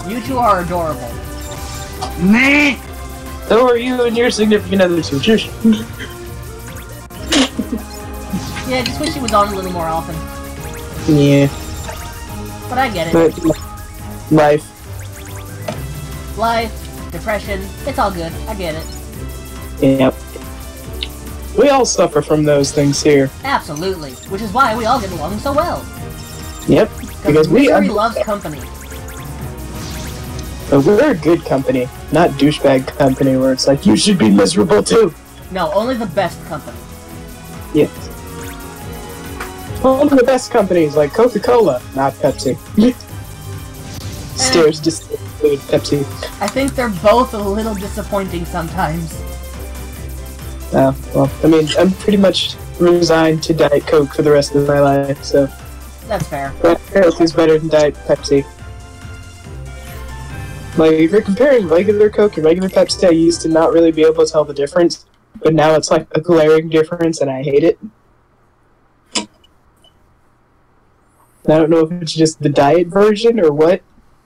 You two are adorable. Me. So are you and your significant other, Switchers. Yeah, I just wish he was on a little more often. Yeah. But I get it. But life. Life, depression, it's all good. I get it. Yep. We all suffer from those things here. Absolutely. Which is why we all get along so well. Yep. Because misery loves company. But we're a good company, not douchebag company where it's like, you should be miserable too. No, only the best company. Yes. Only the best companies like Coca-Cola, not Pepsi. Stairs just Pepsi. I think they're both a little disappointing sometimes. Well, I mean, I'm pretty much resigned to Diet Coke for the rest of my life, so... That's fair. Diet Coke is better than Diet Pepsi. Like, if you're comparing regular Coke and regular Pepsi, I used to not really be able to tell the difference, but now it's like a glaring difference, and I hate it. I don't know if it's just the diet version or what.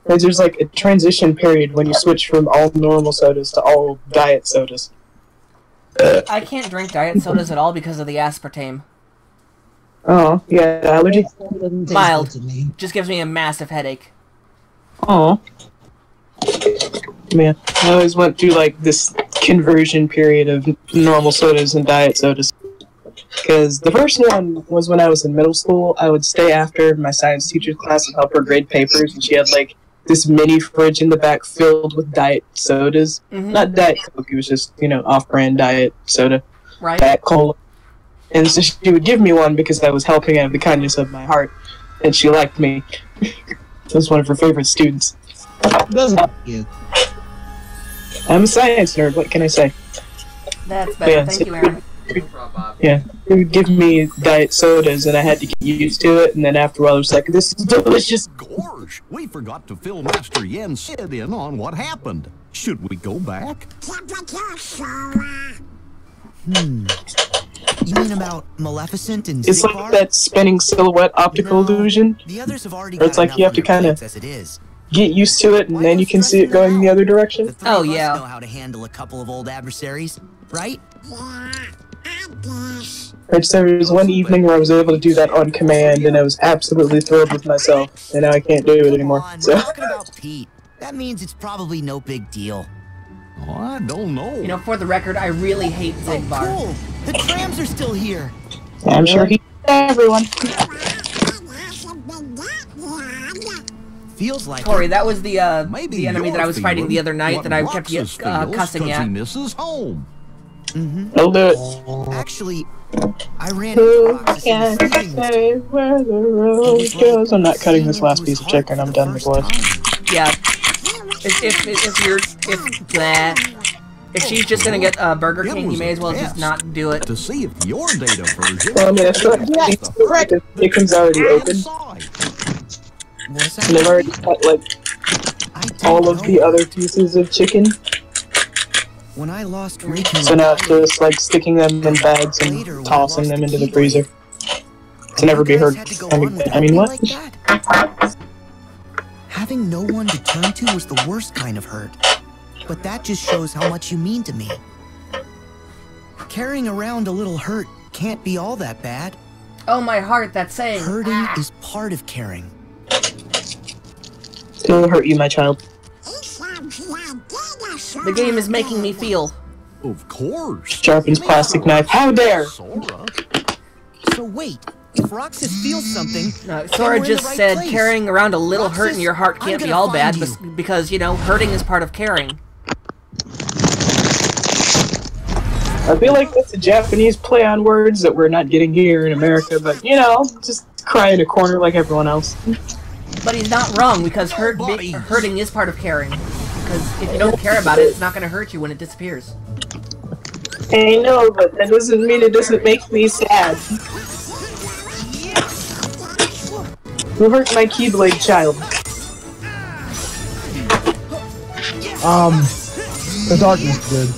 There's like a transition period when you switch from all normal sodas to all diet sodas. I can't drink diet sodas at all because of the aspartame. Oh, yeah, allergy? Mild. Just gives me a massive headache. Oh. Man, I always went through like this conversion period of normal sodas and diet sodas. Because the first one was when I was in middle school. I would stay after my science teacher's class and help her grade papers, and she had like this mini fridge in the back filled with diet sodas. Not Diet Coke, it was just, you know, off-brand diet soda. Right. Diet Cola. And so she would give me one because I was helping out of the kindness of my heart, and she liked me. I was one of her favorite students. Doesn't you? I'm a science nerd, what can I say? That's better, Yeah, thank you, Aaron. Yeah, they would give me diet sodas, and I had to get used to it, and then after a while I was like, this is delicious. Gorge, we forgot to fill Master Yen Sid in on what happened. Should we go back? You mean about Maleficent and It's like that spinning silhouette optical illusion. The others have already Where it's like you have to kind of get used to it, and then you can see it going the other direction. Oh, yeah. Know how to handle a couple of old adversaries, right? Right, so there was one evening where I was able to do that on command, and I was absolutely thrilled with myself, and now I can't do it anymore. So. We're talking about Pete. That means it's probably no big deal. Oh, I don't know. You know, for the record, I really hate Zigbar. Oh, cool. The trams are still here. I'm sure he everyone. Feels like Corey, that was the Maybe enemy that I was fighting the other night that I kept cussing at. He misses home. Don't do it. Actually, I ran Who into Roxas can in the stadium. say where the road goes? I'm not cutting this last piece of chicken. I'm done with life. Yeah. If she's just gonna get Burger King, you may as well just not do it. To see if your data version. Well, I mean, it's not correct. The chicken's already open. And they've already cut, like, all of the other pieces of chicken. When I lost Rachel, So now it's just, like, sticking them in bags and tossing them into the freezer. To never be heard. I mean, what? Having no one to turn to was the worst kind of hurt. But that just shows how much you mean to me. Carrying around a little hurt can't be all that bad. Oh, my heart, that's saying. Hurting is part of caring. It'll hurt you, my child. The game is making me feel. Of course. Sharpens plastic knife. How dare! So wait, if Roxas feels something, Sora just said carrying around a little hurt in your heart can't be all bad because, you know, hurting is part of caring. I feel like that's a Japanese play on words that we're not getting here in America, but, you know, just cry in a corner like everyone else. But he's not wrong, because hurting is part of caring. Because if you don't care about it, it's not going to hurt you when it disappears. I know, but that doesn't mean it doesn't make me sad. Who hurt my Keyblade child? The darkness did.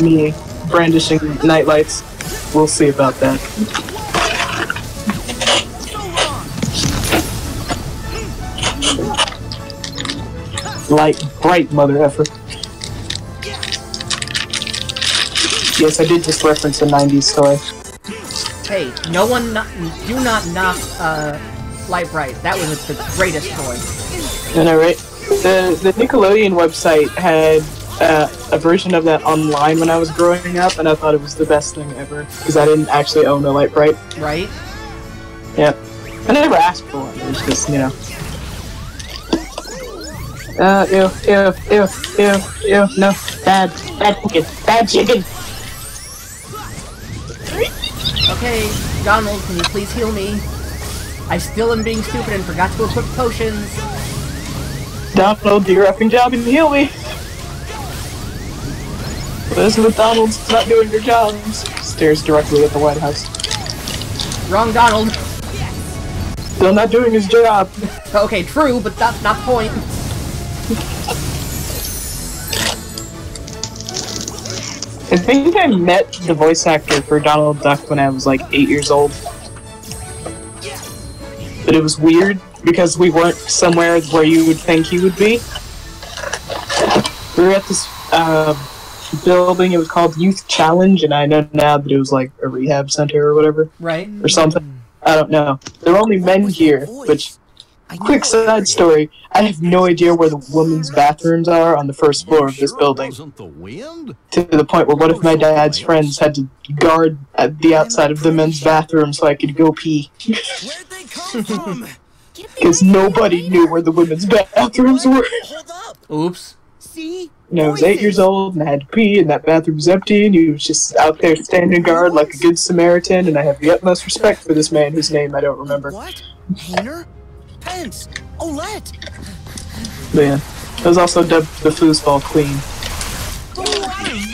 Me brandishing nightlights. We'll see about that. Light bright mother effer. Yes, I did just reference a 90s toy. Hey, do not knock Light Bright. That was the greatest toy. I know, right? The Nickelodeon website had a version of that online when I was growing up, and I thought it was the best thing ever because I didn't actually own a Light Bright. Right? Yeah. I never asked for one. It was just, you know. Ew, no. Bad chicken. Bad chicken. Okay, Donald, can you please heal me? I still am being stupid and forgot to equip potions. Donald, do your effing job and heal me. This is McDonald's not doing your jobs. Stares directly at the White House. Wrong Donald. Still not doing his job. Okay, true, but that's not the point. I think I met the voice actor for Donald Duck when I was like 8 years old. But it was weird because we weren't somewhere where you would think he would be. We were at this building, it was called Youth Challenge, and I know now that it was like a rehab center or whatever. Right. Or something. I don't know. There are only men here, which... Quick side story, I have no idea where the women's bathrooms are on the first floor of this building. To the point where one of my dad's friends had to guard at the outside of the men's bathroom so I could go pee. Where'd they come from? Because nobody knew where the women's bathrooms were. Hold up. Oops. See? And I was 8 years old and I had to pee and that bathroom was empty and he was just out there standing guard like a good Samaritan, and I have the utmost respect for this man whose name I don't remember. What? Painter? Pence? Olette? But yeah, I was also dubbed the Foosball Queen.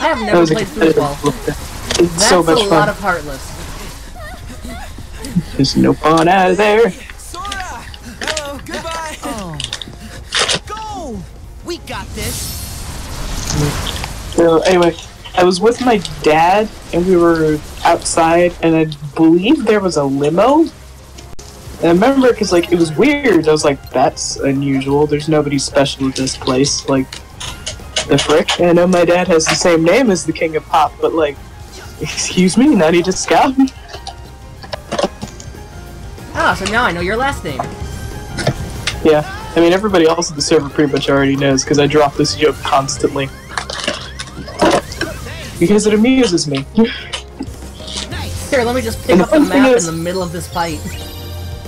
I have never played foosball. It's That's so much a fun. lot of Heartless. There's no fun out of there. Sora! Hello, goodbye! Oh. Go! We got this! So anyway, I was with my dad and we were outside and I believe there was a limo. And I remember because like it was weird. I was like, that's unusual. There's nobody special at this place. Like, the frick? And I know my dad has the same name as the King of Pop, but like, excuse me, now need to scout? Ah, so now I know your last name. Yeah, I mean everybody else at the server pretty much already knows because I drop this joke constantly. Because it amuses me. Here, let me just pick up the map in the middle of this fight.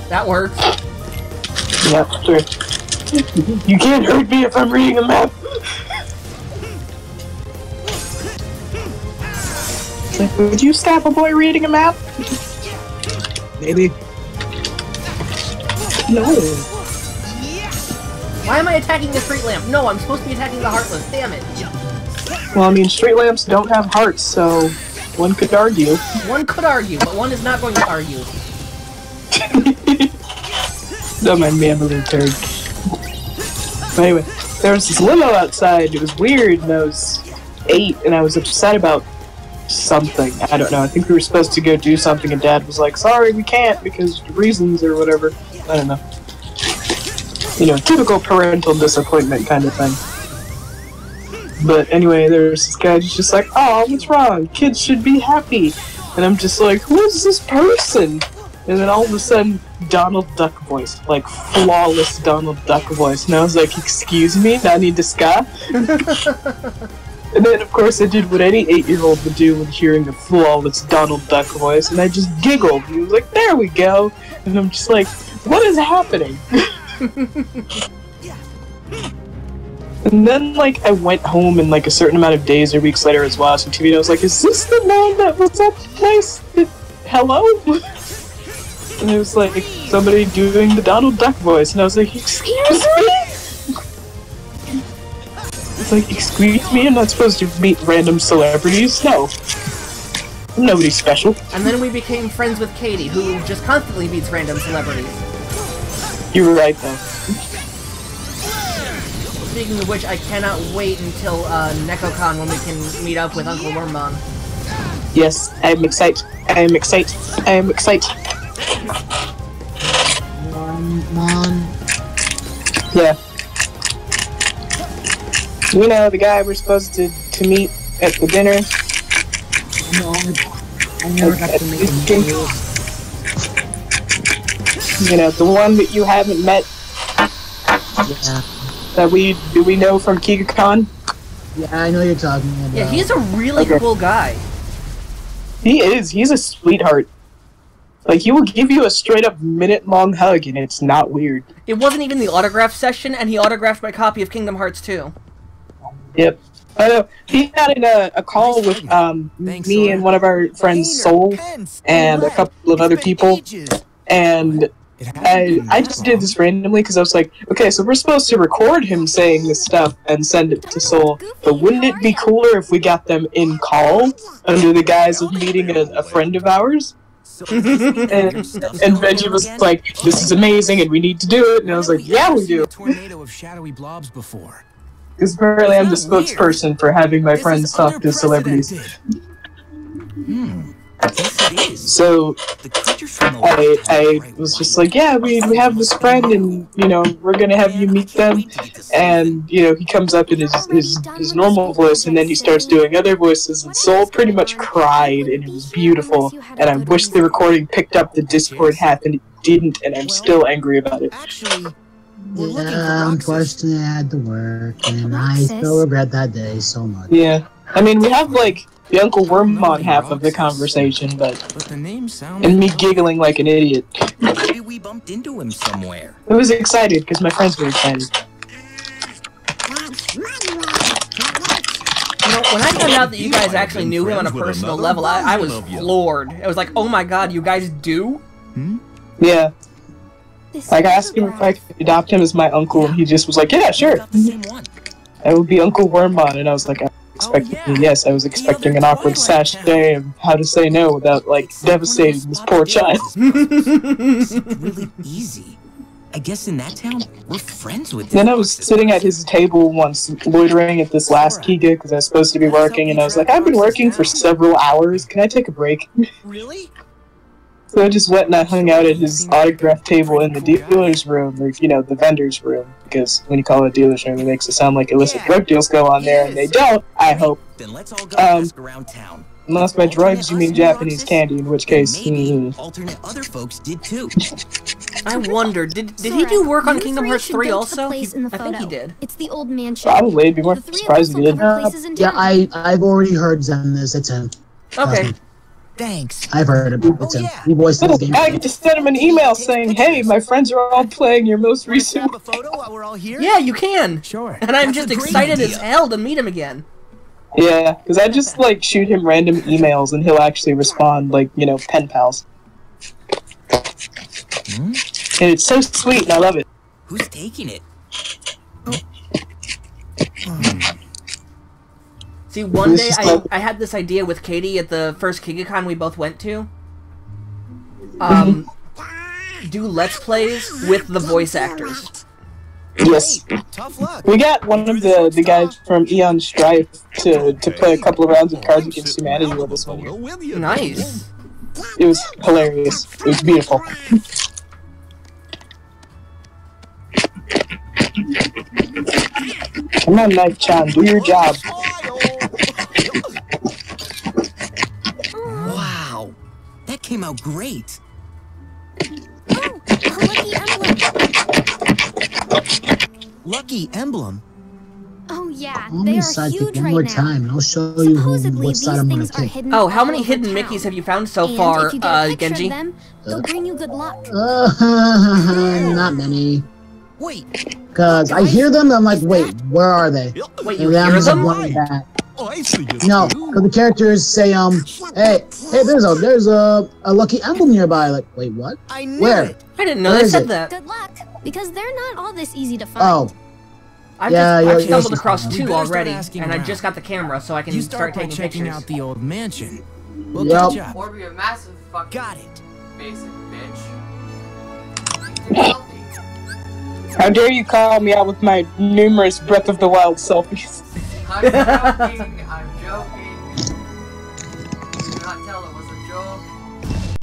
That works. Yeah, sure. You can't hurt me if I'm reading a map. Like, would you stop a boy reading a map? Maybe. No. Why am I attacking the street lamp? No, I'm supposed to be attacking the Heartless. Damn it. Well, I mean, street lamps don't have hearts, so one could argue. One could argue, but one is not going to argue. Don't mind me, I'm a little turd. But anyway, there was this limo outside, it was weird, and I was 8, and I was upset about something. I don't know, I think we were supposed to go do something, and Dad was like, sorry, we can't, because reasons or whatever. I don't know. You know, typical parental disappointment kind of thing. But anyway, there's this guy who's just like, oh, what's wrong? Kids should be happy. And I'm just like, who is this person? And then all of a sudden, Donald Duck voice. Like, flawless Donald Duck voice. And I was like, excuse me, Nani Deska? And then, of course, I did what any 8-year-old would do when hearing the flawless Donald Duck voice. And I just giggled. And he was like, there we go. And I'm just like, what is happening? And then, like, I went home and, like, a certain amount of days or weeks later I was watching TV and I was like, is this the man that was at the place? Hello? And it was like somebody doing the Donald Duck voice, and I was like, excuse me? It's like, excuse me? I'm not supposed to meet random celebrities? No. I'm nobody special. And then we became friends with Katie, who just constantly meets random celebrities. You were right, though. Speaking of which, I cannot wait until NecoCon when we can meet up with Uncle Wormmon. Yes, I am excited. I am excited. I am excited. Mon. Yeah. You know, the guy we're supposed to meet at the dinner. No, I never got to meet him. You know, the one that you haven't met. Yeah. That we know from KigaCon. Yeah, I know you're talking about. Yeah, he's a really cool guy. He is. He's a sweetheart. Like, he will give you a straight-up minute-long hug, and it's not weird. It wasn't even the autograph session, and he autographed my copy of Kingdom Hearts 2. Yep. He had a call with me and one of our friends, Soul, and a couple of other people, and I just did this randomly because I was like, okay, so we're supposed to record him saying this stuff and send it to Soul, but wouldn't it be cooler if we got them in call under the guise of meeting a friend of ours? and Benji was like, this is amazing and we need to do it, and I was like, yeah, we do. Because apparently I'm the spokesperson for having my friends talk to celebrities. So I was just like, yeah, we have this friend, and you know, we're gonna have you meet them. And you know, he comes up in his normal voice, and then he starts doing other voices, and Soul pretty much cried, and it was beautiful. And I wish the recording picked up the Discord half, and it didn't, and I'm still angry about it. Yeah, unfortunately I had to work, and I still regret that day so much. Yeah, I mean, we have like the Uncle Wormmon half of the conversation, but and me giggling like an idiot. Maybe we bumped into him somewhere. I was excited because my friends were excited. You know, when I found out that you guys actually knew him on a personal level, I was floored. I was like, oh my god, you guys do? Yeah. Like, I asked him if I could adopt him as my uncle, and he just was like, yeah, sure. I would be Uncle Wormmon, and I was like, yes, I was expecting an awkward sachet of how to say no without, like, devastating this poor child. Really easy. I guess in that town, we're friends with him. Then I was sitting at his table once, loitering at this last Kiga, because I was supposed to be working, and I was like, I've been working for several hours, can I take a break? Really? So I just went and I hung out at his autograph table in the dealer's room, or, you know, the vendor's room, because when you call it a dealer's room, it makes it sound like illicit drug deals go on there, and they don't, I hope. Then let's all go ask around town. Unless by drugs you mean Japanese candy, in which case, alternate other folks did too. I wonder, did he do work on Kingdom Hearts 3 also? I think he did. It's the old mansion. Probably, I'd be more surprised if he did. Yeah, I've already heard Zen this, it's him. Okay. Thanks. I've heard it, it's him. He voiced his game. I get to send him an email saying, hey, my friends are all playing your most recent... Yeah, you can! Sure. And I'm just excited as hell to meet him again. Yeah, because I just, like, shoot him random emails and he'll actually respond, like, you know, pen pals. And it's so sweet and I love it. Who's taking it? See, one day I had this idea with Katie at the first KigaCon we both went to. Do Let's Plays with the voice actors. Yes. We got one of the guys from Eon Strife to play a couple of rounds of Cards Against Humanity with us one year. Nice. It was hilarious. It was beautiful. Come on, Knife-chan, do your job. Wow, that came out great. Oh, a lucky emblem. Lucky emblem? Oh yeah, Let they me are sidekick huge one right more now. time, and I'll show you Supposedly, what these side I'm gonna things are take. hidden Oh, how all many over hidden town. Mickeys have you found so And far, if you get a picture Genji? of them, they'll bring you good luck. Not many. Wait. Because I hear them, and I'm like, wait, where are they? Wait, you And then I'm hear just them? running back. I see you. No, because the characters say, hey, there's a lucky emblem nearby. Like, wait, what? I knew Where? it. I didn't know Where they is said it? that. Good luck, because they're not all this easy to find. Oh, I've Yeah, stumbled yeah, across yeah. two You better start already, asking and I around. just got the camera, so I can You start start by taking checking pictures. out the old mansion. We'll Yep. catch up. Or be a massive fucking Got it. basic bitch. How dare you call me out with my numerous Breath of the Wild selfies? I'm joking, I'm joking. Do not tell it was a joke.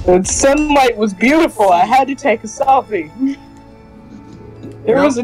The sunlight was beautiful, I had to take a selfie. There was a